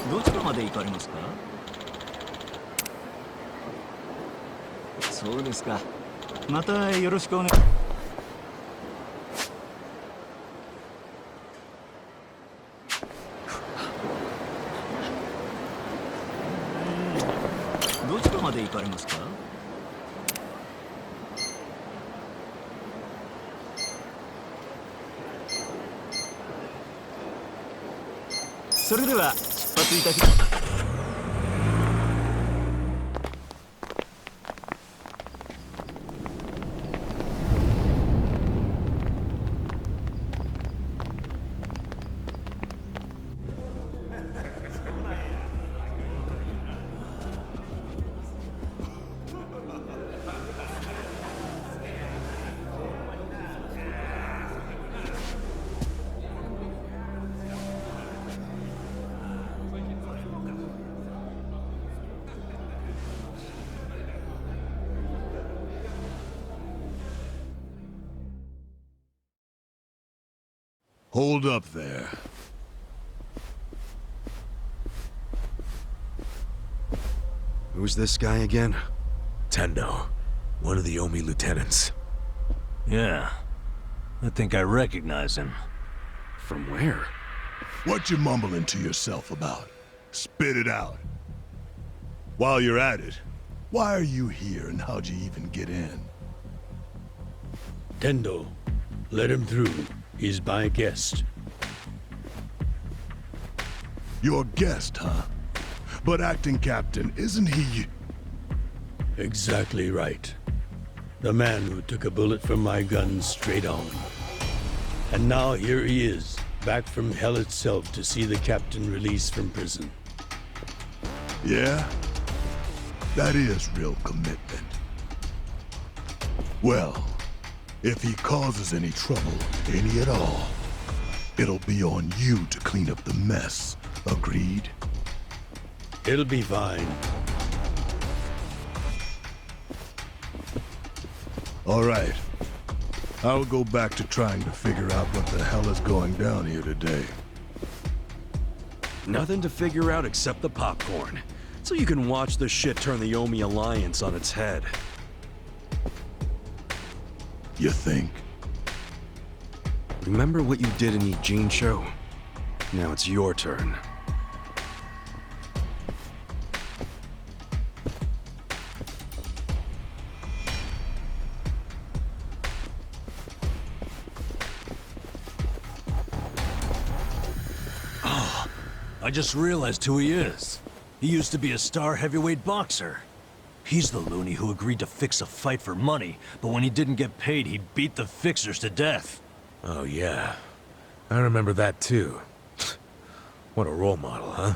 どちらまで行かれますか？そうですか。またよろしくお願い。どちらまで行かれますか？それでは出発いたします。Hold up there. Who's this guy again? Tendo, one of the Omi lieutenants. Yeah, I think I recognize him. From where? What you mumbling to yourself about? Spit it out. While you're at it, why are you here and how'd you even get in? Tendo, let him through. He's my guest. Your guest, huh? But acting captain, isn't he? Exactly right. The man who took a bullet from my gun straight on. And now here he is, back from hell itself to see the captain released from prison. Yeah? That is real commitment. Well, if he causes any trouble, any at all, it'll be on you to clean up the mess. Agreed? It'll be fine. All right. I'll go back to trying to figure out what the hell is going down here today. Nothing to figure out except the popcorn. So you can watch the shit turn the Omi Alliance on its head. You think? Remember what you did in Ijincho? Now it's your turn. I just realized who he is. He used to be a star heavyweight boxer. He's the loony who agreed to fix a fight for money, but when he didn't get paid, he beat the fixers to death. Oh, yeah. I remember that, too. What a role model, huh?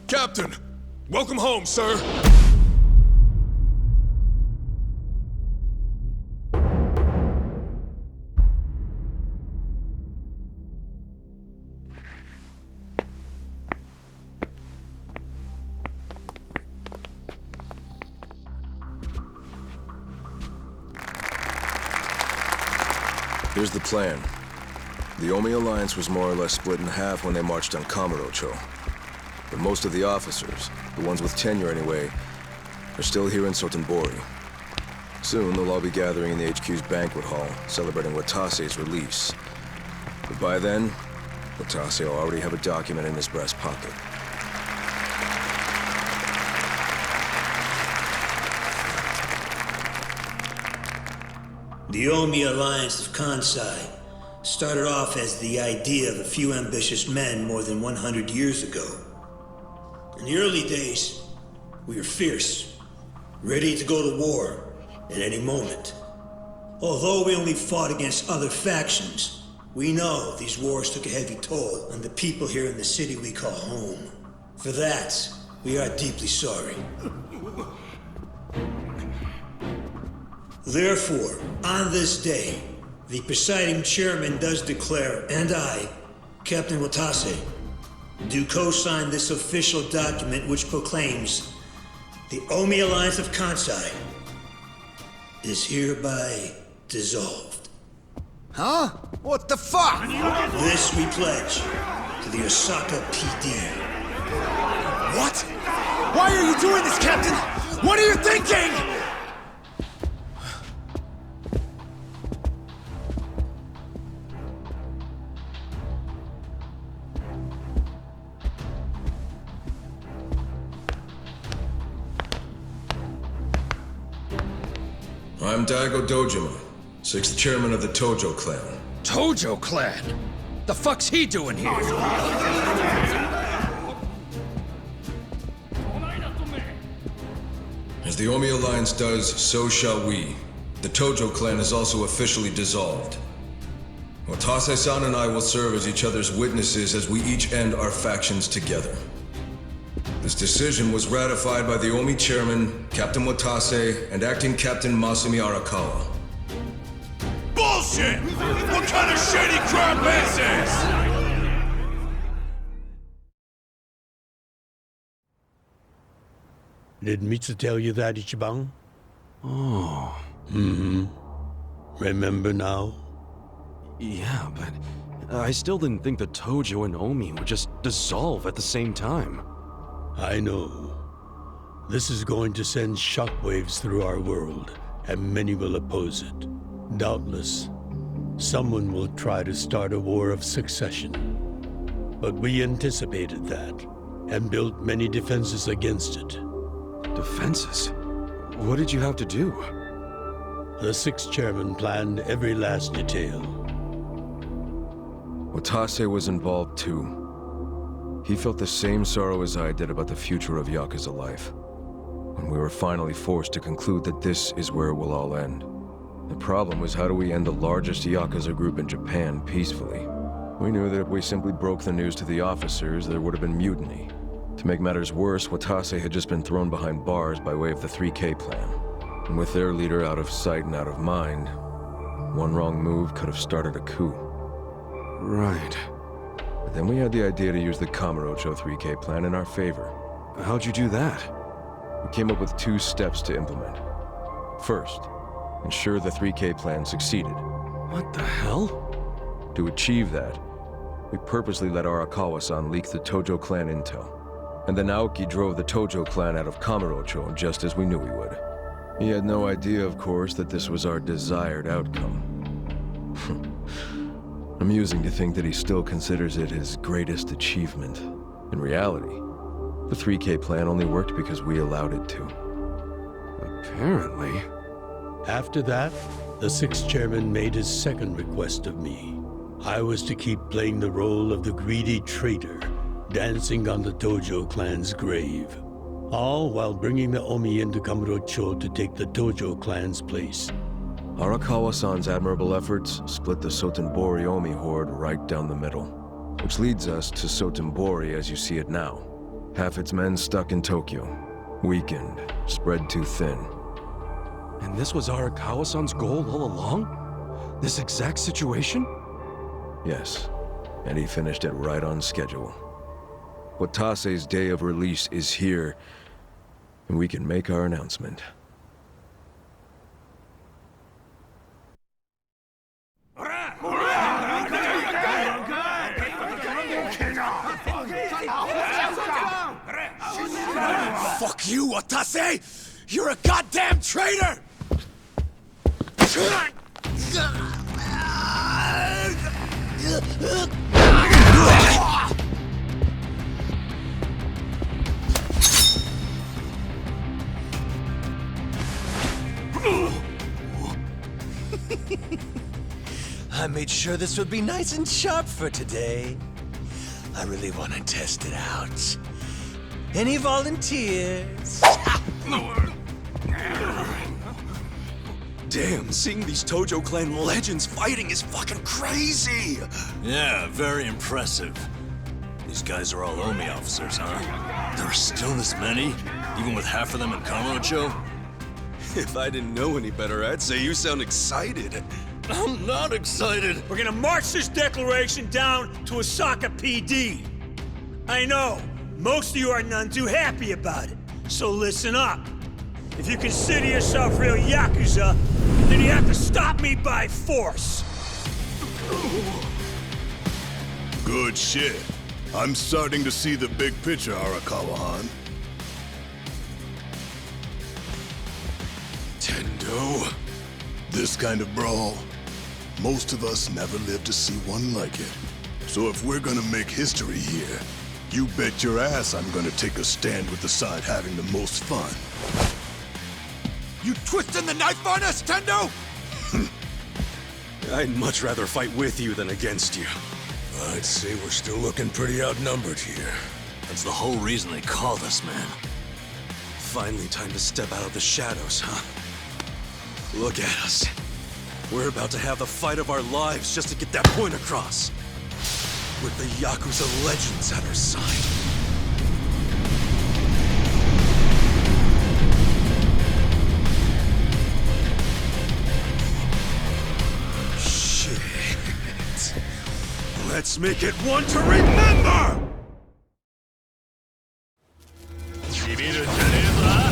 Captain! Welcome home, sir! Here's the plan. The Omi Alliance was more or less split in half when they marched on Kamurocho. But most of the officers, the ones with tenure anyway, are still here in Sotenbori. Soon they'll all be gathering in the HQ's banquet hall, celebrating Watase's release. But by then, Watase will already have a document in his breast pocket. The Omi Alliance of Kansai started off as the idea of a few ambitious men more than 100 years ago. In the early days, we were fierce, ready to go to war at any moment. Although we only fought against other factions, we know these wars took a heavy toll on the people here in the city we call home. For that, We are deeply sorry. Therefore, on this day, the presiding chairman does declare, and I, Captain Watase, do co-sign this official document which proclaims the Omi Alliance of Kansai is hereby dissolved. Huh? What the fuck? This we pledge to the Osaka PD. What? Why are you doing this, Captain? What are you thinking? I'm Daigo Dojima, 6th chairman of the Tojo clan. Tojo clan? The fuck's he doing here? As the Omi Alliance does, so shall we. The Tojo clan is also officially dissolved. Watase-san and I will serve as each other's witnesses as we each end our factions together. This decision was ratified by the Omi chairman, Captain Watase, and acting Captain Masumi Arakawa. Bullshit! What kind of shady crap is this? Did Mitsu tell you that, Ichiban? Oh. Remember now? Yeah, but I still didn't think the Tojo and Omi would just dissolve at the same time. I know. This is going to send shockwaves through our world, and many will oppose it. Doubtless, someone will try to start a war of succession. But we anticipated that, and built many defenses against it. Defenses? What did you have to do? The 6th chairman planned every last detail. Watase was involved too. He felt the same sorrow as I did about the future of Yakuza life. When we were finally forced to conclude that this is where it will all end. The problem was, how do we end the largest Yakuza group in Japan peacefully? We knew that if we simply broke the news to the officers, there would have been mutiny. To make matters worse, Watase had just been thrown behind bars by way of the 3K plan. And with their leader out of sight and out of mind, one wrong move could have started a coup. Right. But then we had the idea to use the Kamurocho 3K plan in our favor. How'd you do that? We came up with 2 steps to implement. First, ensure the 3K plan succeeded. What the hell? To achieve that, we purposely let Arakawa-san leak the Tojo clan intel. And then Aoki drove the Tojo clan out of Kamurocho just as we knew he would. He had no idea, of course, that this was our desired outcome. Amusing to think that he still considers it his greatest achievement. In reality, the 3K plan only worked because we allowed it to. Apparently. After that, the 6th chairman made his second request of me. I was to keep playing the role of the greedy traitor, dancing on the Tojo clan's grave. All while bringing the Omi into Kamurocho to take the Tojo clan's place. Arakawa-san's admirable efforts split the Sotenbori Omi horde right down the middle. Which leads us to Sotenbori as you see it now. Half its men stuck in Tokyo. Weakened, spread too thin. And this was Arakawa-san's goal all along? This exact situation? Yes, and he finished it right on schedule. Watase's day of release is here, and we can make our announcement. Fuck you, Watase! You're a goddamn traitor! I made sure this would be nice and sharp for today. I really want to test it out. Any volunteers? Damn, seeing these Tojo clan legends fighting is fucking crazy! Yeah, very impressive. These guys are all Omi officers, huh? There are still this many? Even with half of them in Kamurocho? If I didn't know any better, I'd say you sound excited. I'm not excited! We're gonna march this declaration down to Osaka PD. I know, most of you are none too happy about it, so listen up. If you consider yourself real Yakuza, then you have to stop me by force. Good shit. I'm starting to see the big picture, Arakawa-han. Tendo. This kind of brawl, most of us never lived to see one like it. So if we're gonna make history here, you bet your ass I'm gonna take a stand with the side having the most fun. You twisting the knife on us, Tendo? I'd much rather fight with you than against you. I'd say we're still looking pretty outnumbered here. That's the whole reason they called us, man. Finally time to step out of the shadows, huh? Look at us. We're about to have the fight of our lives just to get that point across. With the Yakuza legends at our side. Shit. Let's make it one to remember!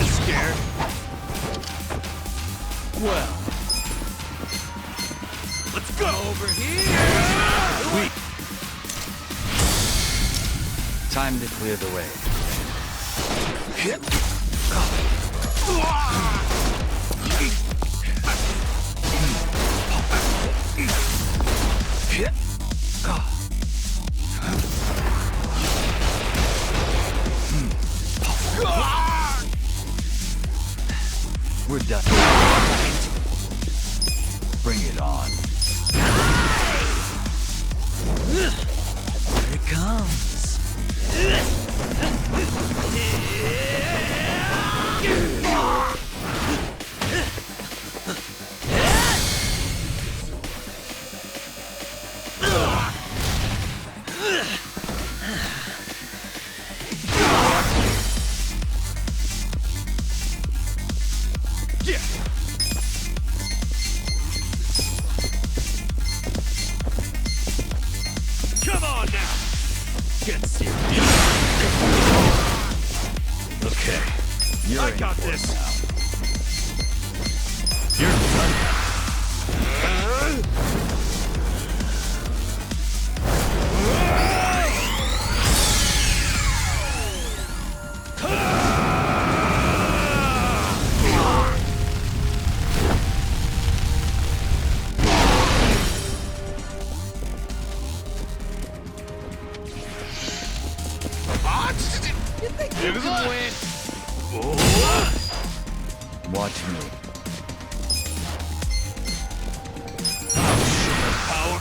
Scared? Well, let's go over here. Weak. Time to clear the way. We're done. Bring it on. Here it comes. Come on now! Get serious. Okay. I got this. You're done. Watch me. Power.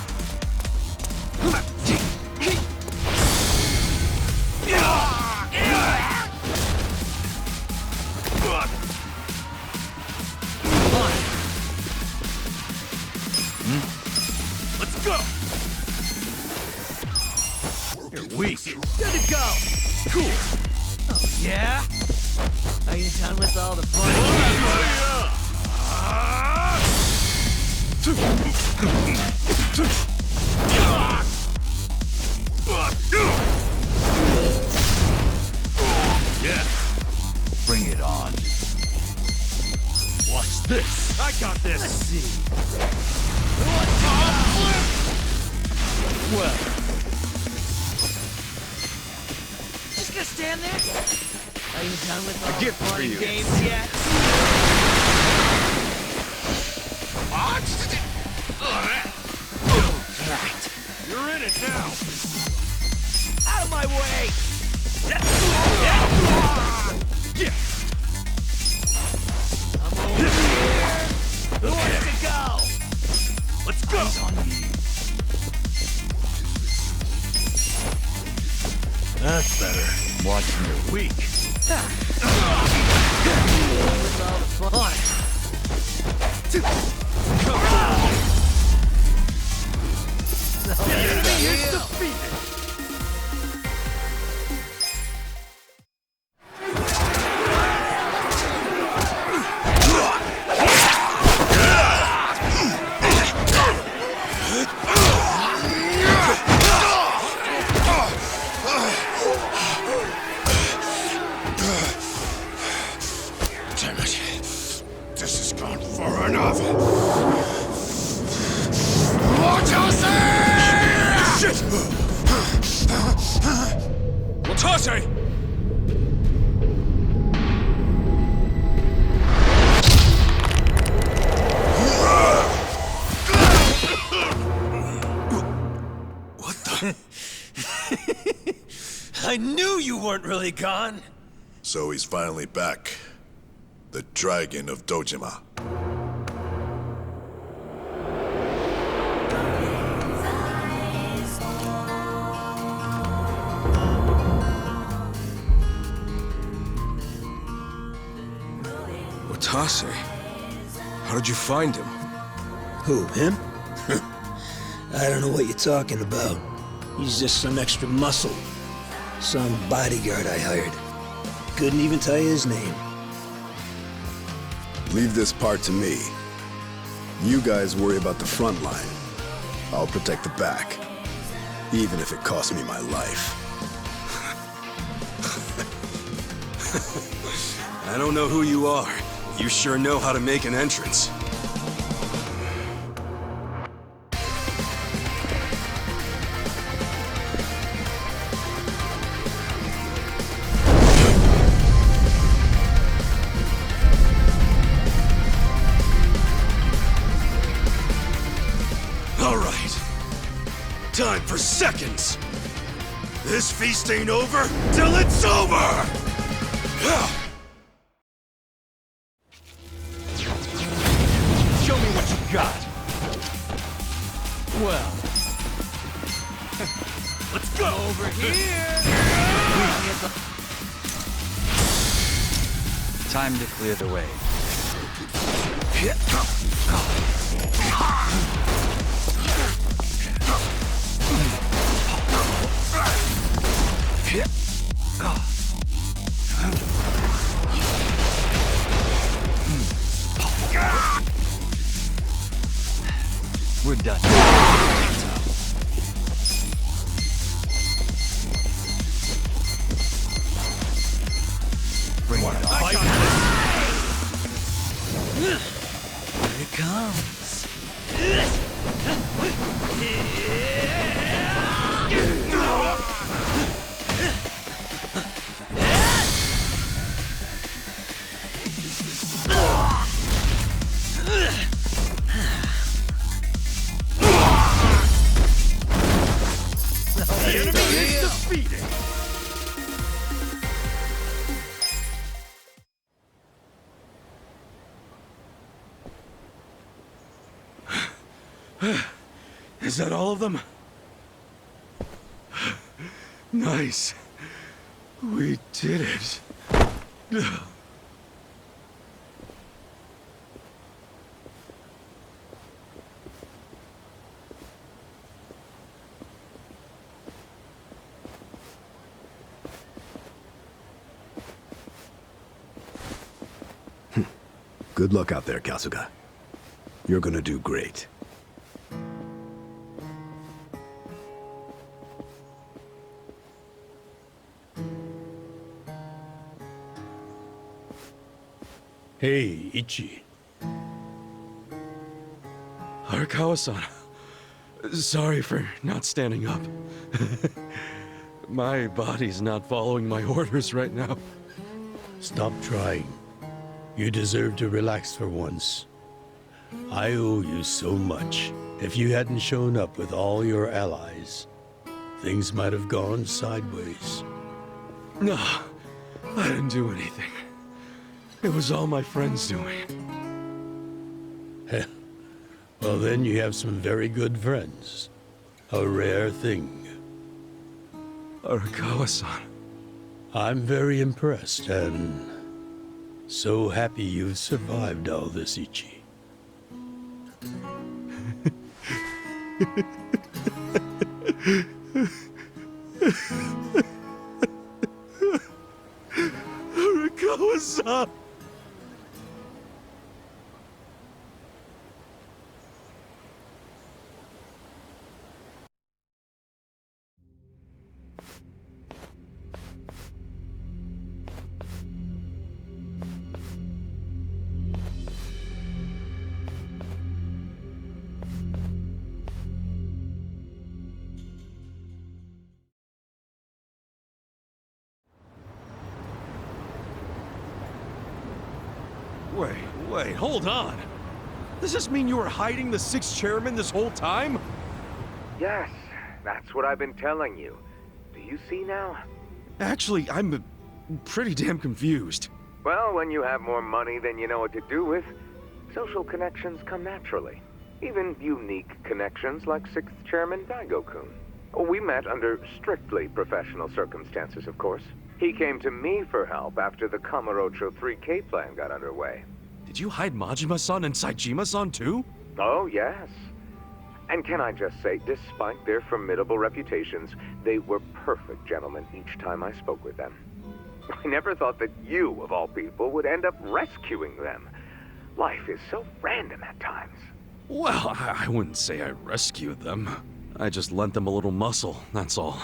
Let's go. You're weak. Good to go. Cool. Oh, yeah? Are you done with all the fun? Yeah. Bring it on. Watch this. I got this. Let's see. Well, Just gonna stand there? Are you done with all the gift for fun and you. games yet? Right. You're in it now. Out of my way! Yeah. I'm over here! Who wants to go? Let's go. on me. That's better. Watch me. Weak. With all the fun. The enemy is defeated. Watase! What the? I knew you weren't really gone. So he's finally back. The Dragon of Dojima. Watase? How did you find him? Who, him? I don't know what you're talking about. He's just some extra muscle. Some bodyguard I hired. Couldn't even tell you his name. Leave this part to me. You guys worry about the front line. I'll protect the back. Even if it costs me my life. I don't know who you are. You sure know how to make an entrance. All right. Time for seconds. This feast ain't over till it's over! Show me what you got. Well, let's go over here. Time to clear the way. We're done. Bring it on. Here it comes. Is that all of them? Nice. We did it. Good luck out there, Kasuga. You're gonna do great. Hey, Ichi. Arakawa-san. Sorry for not standing up. My body's not following my orders right now. Stop trying. You deserve to relax for once. I owe you so much. If you hadn't shown up with all your allies, things might have gone sideways. No, I didn't do anything. It was all my friends doing. Well, then you have some very good friends. A rare thing. Arakawa-san. I'm very impressed and so happy you've survived all this, Ichi. Arakawa-san! Wait, hold on. Does this mean you were hiding the 6th chairman this whole time? Yes, that's what I've been telling you. Do you see now? Actually, I'm pretty damn confused. Well, when you have more money than you know what to do with, social connections come naturally. Even unique connections like 6th Chairman Daigo-kun. We met under strictly professional circumstances, of course. He came to me for help after the Kamurocho 3K plan got underway. Did you hide Majima-san and Saejima-san too? Oh, yes. And can I just say, despite their formidable reputations, they were perfect gentlemen each time I spoke with them. I never thought that you, of all people, would end up rescuing them. Life is so random at times. Well, I wouldn't say I rescued them. I just lent them a little muscle, that's all.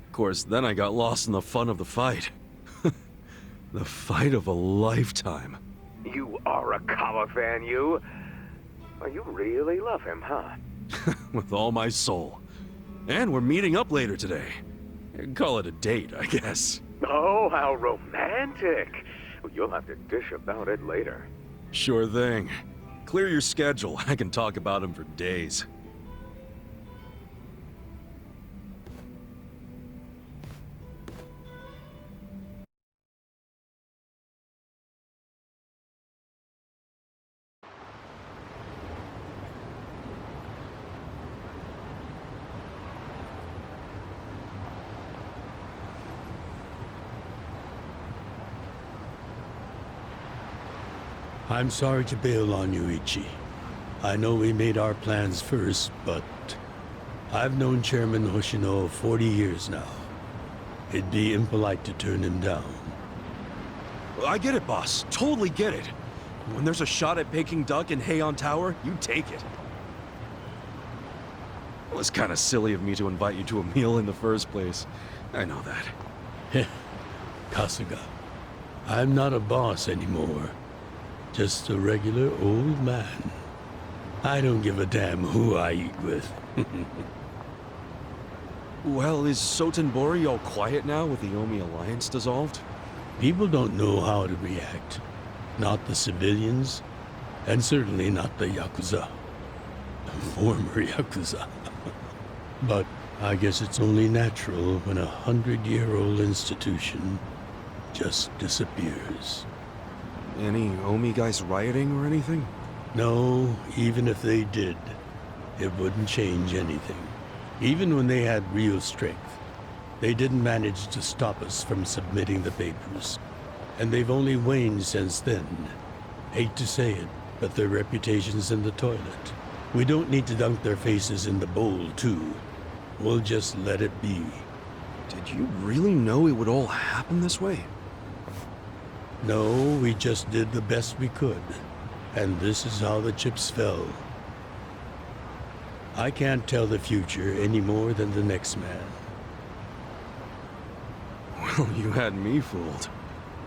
Of course, then I got lost in the fun of the fight. The fight of a lifetime. You are a Kawa fan, you. Well, you really love him, huh? With all my soul. And we're meeting up later today. Call it a date, I guess. Oh, how romantic. Well, you'll have to dish about it later. Sure thing. Clear your schedule. I can talk about him for days. I'm sorry to bail on you, Ichi. I know we made our plans first, but I've known Chairman Hoshino 40 years now. It'd be impolite to turn him down. I get it, boss. Totally get it. When there's a shot at Peking Duck in Heian Tower, you take it. It was kind of silly of me to invite you to a meal in the first place. I know that. Kasuga, I'm not a boss anymore. Just a regular old man. I don't give a damn who I eat with. Well, is Sotenbori all quiet now with the Omi Alliance dissolved? People don't know how to react. Not the civilians, and certainly not the Yakuza. Former Yakuza. But I guess it's only natural when a 100-year-old institution just disappears. Any Omi guys rioting or anything? No, even if they did, it wouldn't change anything. Even when they had real strength, they didn't manage to stop us from submitting the papers. And they've only waned since then. Hate to say it, but their reputation's in the toilet. We don't need to dunk their faces in the bowl, too. We'll just let it be. Did you really know it would all happen this way? No, we just did the best we could. And this is how the chips fell. I can't tell the future any more than the next man. Well, you had me fooled.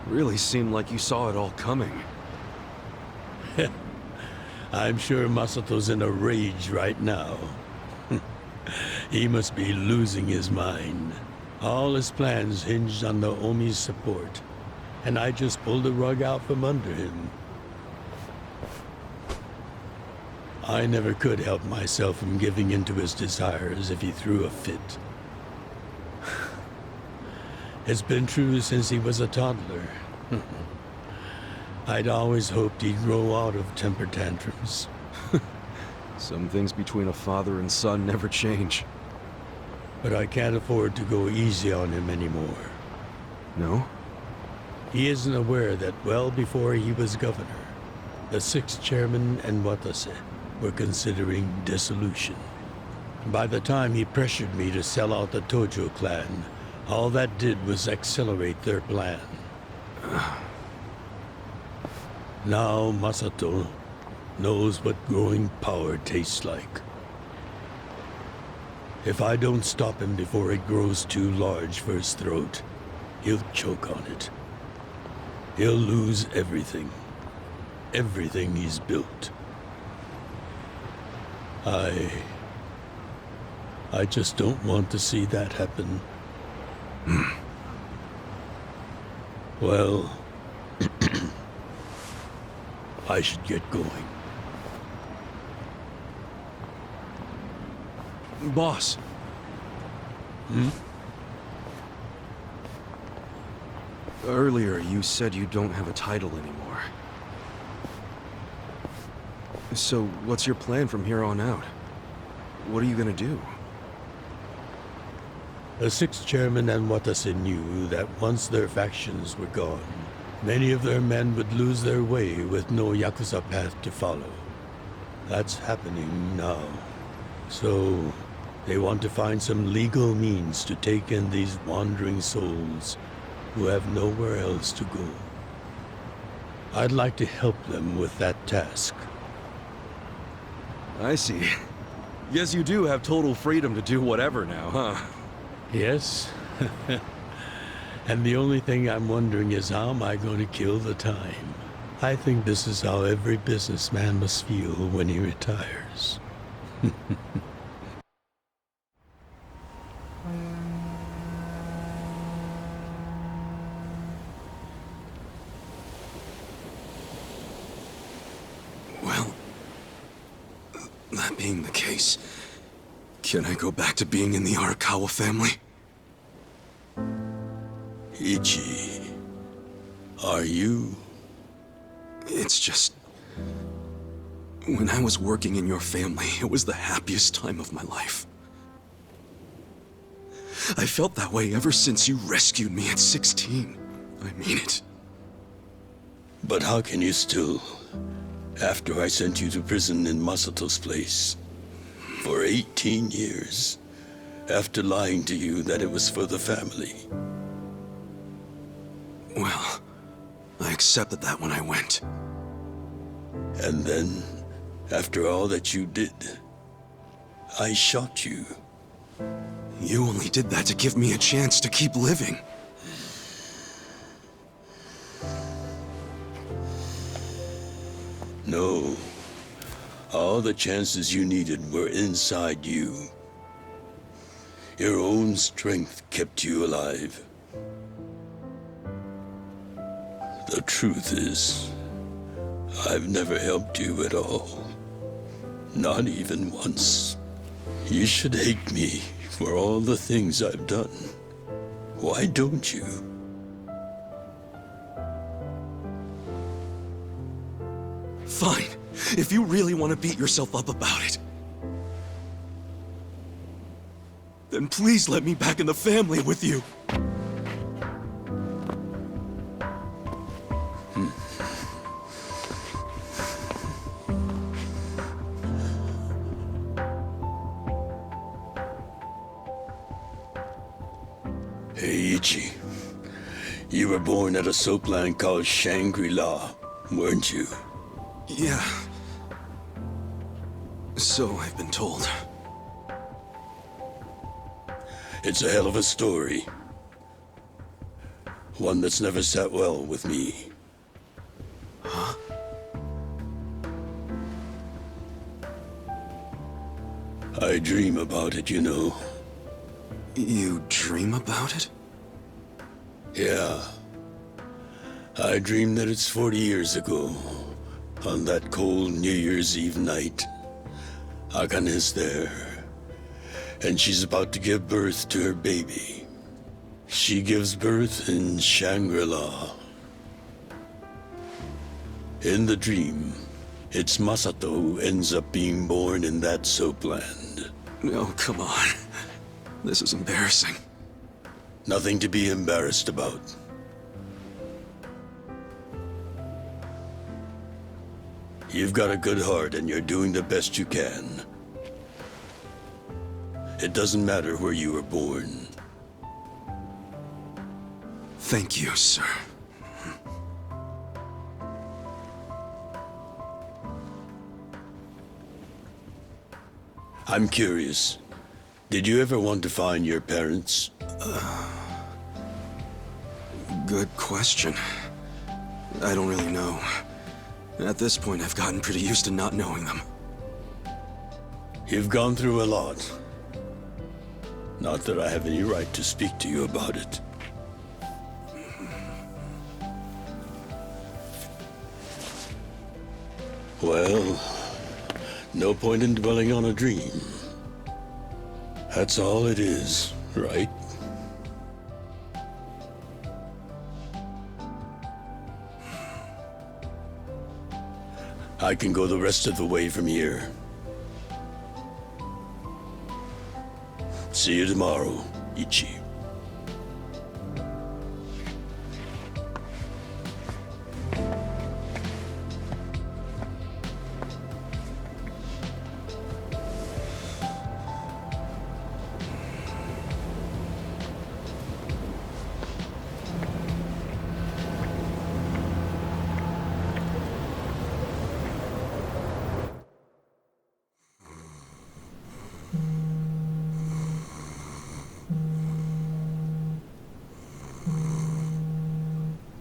Really seemed like you saw it all coming. I'm sure Masato's in a rage right now. He must be losing his mind. All his plans hinged on the Omi's support, and I just pulled the rug out from under him. I never could help myself from giving in to his desires if he threw a fit. It's been true since he was a toddler. I'd always hoped he'd grow out of temper tantrums. Some things between a father and son never change. But I can't afford to go easy on him anymore. No? He isn't aware that well before he was governor, the 6th chairman and Watase were considering dissolution. By the time he pressured me to sell out the Tojo clan, all that did was accelerate their plan. Now Masato knows what growing power tastes like. If I don't stop him before it grows too large for his throat, he'll choke on it. He'll lose everything. Everything he's built. I just don't want to see that happen. I should get going. Boss. Earlier, you said you don't have a title anymore. So, what's your plan from here on out? What are you gonna do? The sixth chairman and Watase knew that once their factions were gone, many of their men would lose their way with no Yakuza path to follow. That's happening now. So, they want to find some legal means to take in these wandering souls who have nowhere else to go. I'd like to help them with that task. I see. Guess you do have total freedom to do whatever now, huh? Yes. And the only thing I'm wondering is how am I going to kill the time? I think this is how every businessman must feel when he retires. Well, that being the case, can I go back to being in the Arakawa family? Ichi, are you? It's just... when I was working in your family, it was the happiest time of my life. I felt that way ever since you rescued me at 16. I mean it. But how can you still, after I sent you to prison in Masato's place, for 18 years, after lying to you that it was for the family? Well, I accepted that when I went. And then, after all that you did, I shot you. You only did that to give me a chance to keep living. No. All the chances you needed were inside you. Your own strength kept you alive. The truth is, I've never helped you at all. Not even once. You should hate me for all the things I've done. Why don't you? Fine. If you really want to beat yourself up about it, then please let me back in the family with you. Hey, Ichi. You were born at a soapland called Shangri-La, weren't you? Yeah. So I've been told. It's a hell of a story. One that's never sat well with me. Huh? I dream about it, you know. You dream about it? Yeah. I dream that it's 40 years ago, on that cold New Year's Eve night. Akane is there, and she's about to give birth to her baby. She gives birth in Shangri-La. In the dream, it's Masato who ends up being born in that soapland. Oh, come on. This is embarrassing. Nothing to be embarrassed about. You've got a good heart and you're doing the best you can. It doesn't matter where you were born. Thank you, sir. I'm curious. Did you ever want to find your parents? Good question. I don't really know. At this point, I've gotten pretty used to not knowing them. You've gone through a lot. Not that I have any right to speak to you about it. Well, no point in dwelling on a dream. That's all it is, right? I can go the rest of the way from here. See you tomorrow, Ichi.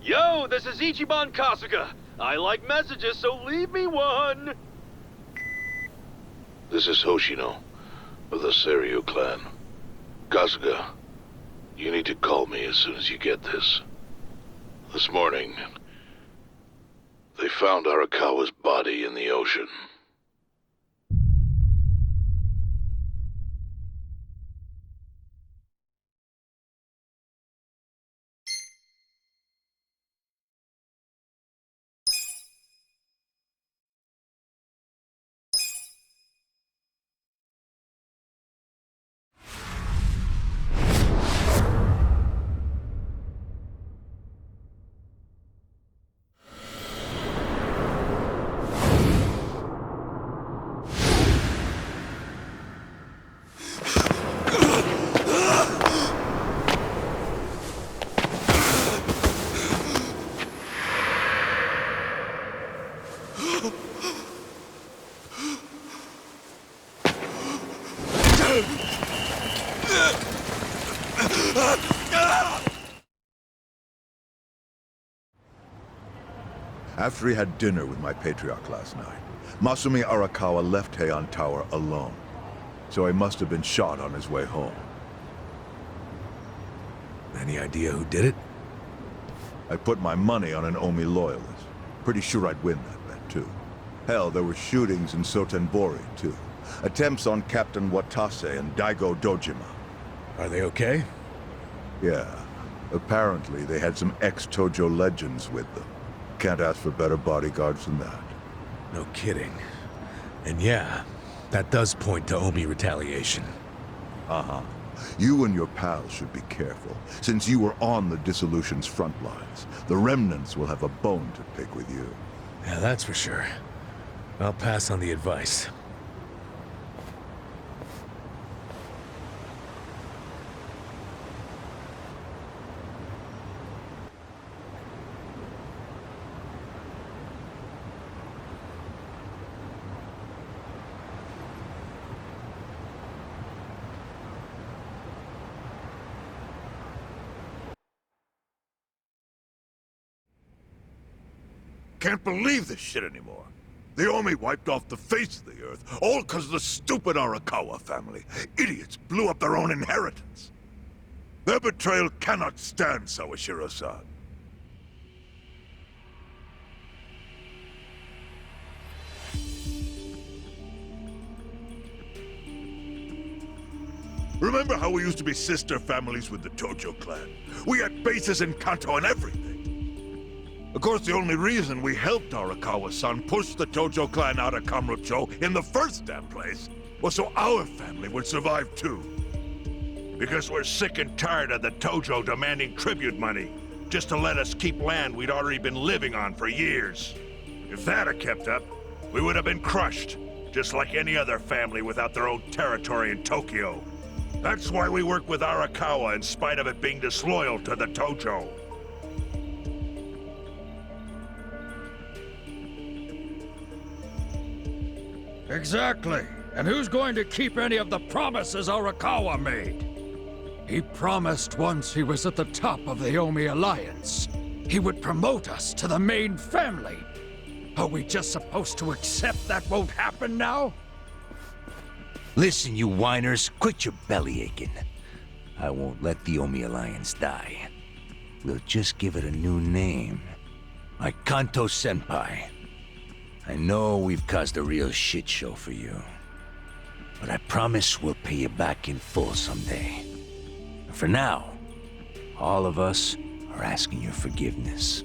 Yo, this is Ichiban Kasuga. I like messages, so leave me one. This is Hoshino, of the Seiryu clan. Kasuga, you need to call me as soon as you get this. This morning, they found Arakawa's body in the ocean. After he had dinner with my patriarch last night, Masumi Arakawa left Heian Tower alone. So he must have been shot on his way home. Any idea who did it? I put my money on an Omi loyalist. Pretty sure I'd win that bet, too. Hell, there were shootings in Sotenbori, too. Attempts on Captain Watase and Daigo Dojima. Are they okay? Yeah. Apparently, they had some ex-Tojo legends with them. Can't ask for better bodyguards than that. No kidding. And yeah, that does point to Omi retaliation. Uh-huh. You and your pals should be careful, since you were on the dissolution's front lines. The remnants will have a bone to pick with you. Yeah, that's for sure. I'll pass on the advice. Can't believe this shit anymore. The Omi wiped off the face of the earth, all because of the stupid Arakawa family. Idiots blew up their own inheritance. Their betrayal cannot stand, Sawashiro-san. Remember how we used to be sister families with the Tojo clan? We had bases in Kanto and everything. Of course, the only reason we helped Arakawa-san push the Tojo clan out of Kamurocho in the first damn place was so our family would survive too. Because we're sick and tired of the Tojo demanding tribute money just to let us keep land we'd already been living on for years. If that had kept up, we would have been crushed, just like any other family without their own territory in Tokyo. That's why we work with Arakawa in spite of it being disloyal to the Tojo. Exactly. And who's going to keep any of the promises Arakawa made? He promised once he was at the top of the Omi Alliance, he would promote us to the main family. Are we just supposed to accept that won't happen now? Listen, you whiners, quit your belly aching. I won't let the Omi Alliance die. We'll just give it a new name. Like Kanto Senpai. I know we've caused a real shit show for you. But I promise we'll pay you back in full someday. For now, all of us are asking your forgiveness.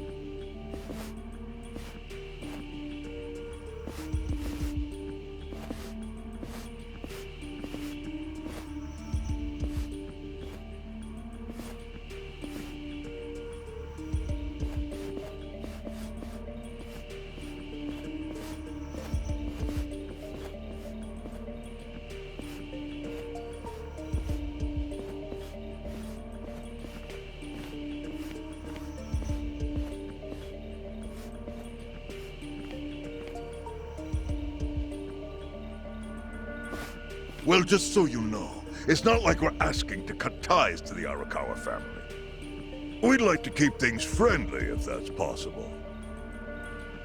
Well, just so you know, it's not like we're asking to cut ties to the Arakawa family. We'd like to keep things friendly, if that's possible.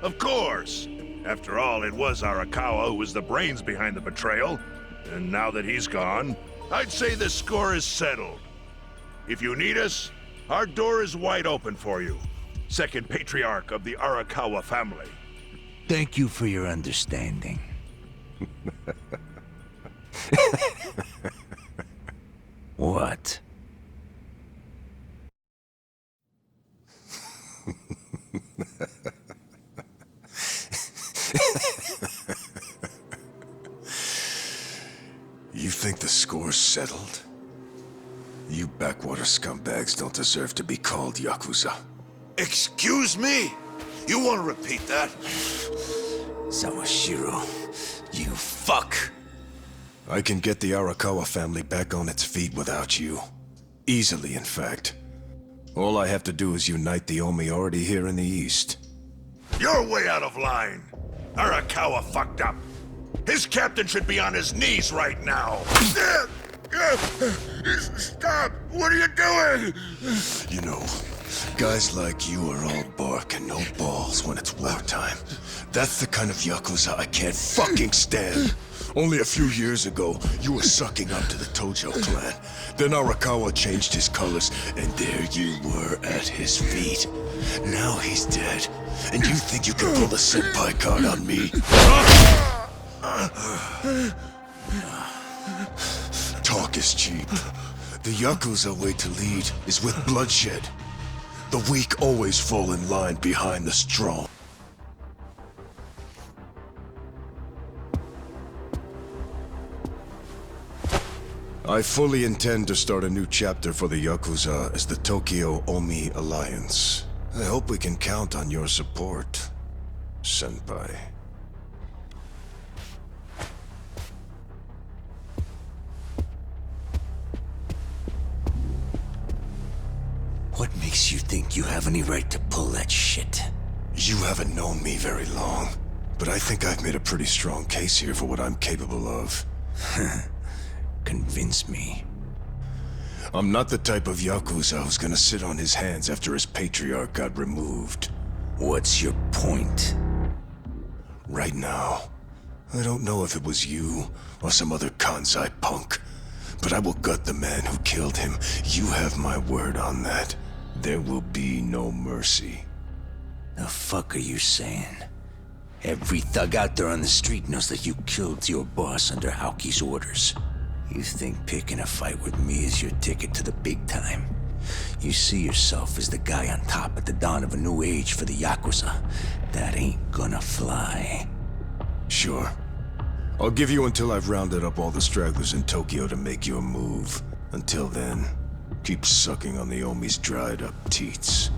Of course! After all, it was Arakawa who was the brains behind the betrayal. And now that he's gone, I'd say the score is settled. If you need us, our door is wide open for you. Second Patriarch of the Arakawa family. Thank you for your understanding. What? You think the score's settled? You backwater scumbags don't deserve to be called Yakuza. Excuse me? You want to repeat that? Sawashiro, you fuck! I can get the Arakawa family back on its feet without you. Easily, in fact. All I have to do is unite the Omi already here in the East. You're way out of line. Arakawa fucked up. His captain should be on his knees right now. Stop! What are you doing? You know, guys like you are all bark and no balls when it's wartime. That's the kind of Yakuza I can't fucking stand. Only a few years ago, you were sucking up to the Tojo clan. Then Arakawa changed his colors, and there you were at his feet. Now he's dead, and you think you can pull the senpai card on me? Talk is cheap. The Yakuza way to lead is with bloodshed. The weak always fall in line behind the strong. I fully intend to start a new chapter for the Yakuza as the Tokyo Omi Alliance. I hope we can count on your support, Senpai. What makes you think you have any right to pull that shit? You haven't known me very long, but I think I've made a pretty strong case here for what I'm capable of. Convince me. I'm not the type of Yakuza who's gonna sit on his hands after his patriarch got removed. What's your point? Right now, I don't know if it was you or some other Kansai punk, but I will gut the man who killed him. You have my word on that. There will be no mercy. The fuck are you saying? Every thug out there on the street knows that you killed your boss under Haoki's orders. You think picking a fight with me is your ticket to the big time? You see yourself as the guy on top at the dawn of a new age for the Yakuza. That ain't gonna fly. Sure. I'll give you until I've rounded up all the stragglers in Tokyo to make your move. Until then, keep sucking on the Omi's dried up teats.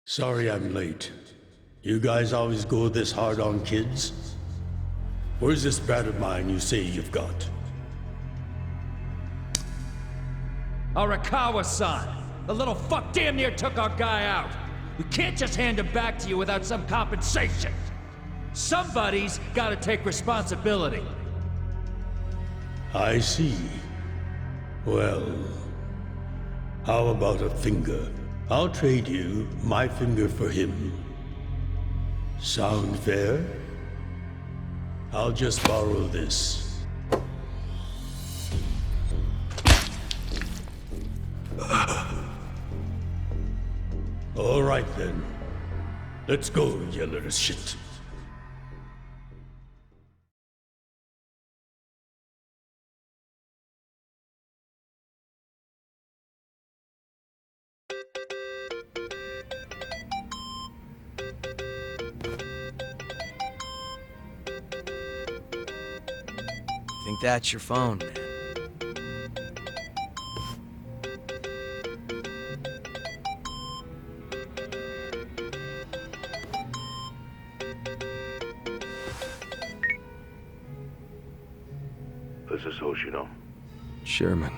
Sorry I'm late. You guys always go this hard on kids? Where's this brat of mine you say you've got? Arakawa-san! The little fuck damn near took our guy out! We can't just hand him back to you without some compensation! Somebody's gotta take responsibility! I see. Well, how about a finger? I'll trade you my finger for him. Sound fair? I'll just borrow this. All right then. Let's go, you little shit. Think that's your phone, man. This is Hoshino. Chairman.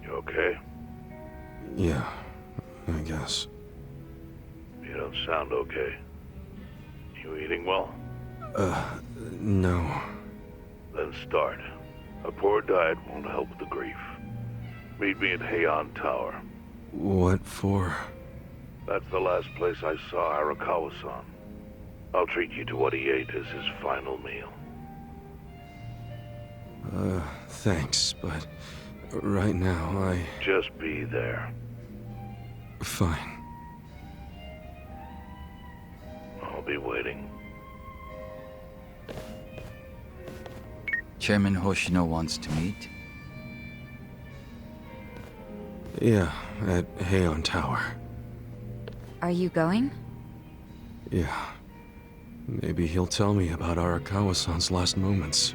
You okay? Yeah, I guess. You don't sound okay. You eating well? No. Then start. A poor diet won't help with the grief. Meet me at Heian Tower. What for? That's the last place I saw Arakawa-san. I'll treat you to what he ate as his final meal. Thanks, but right now Just be there. Fine. I'll be waiting. Chairman Hoshino wants to meet. Yeah, at Heian Tower. Are you going? Yeah. Maybe he'll tell me about Arakawa-san's last moments.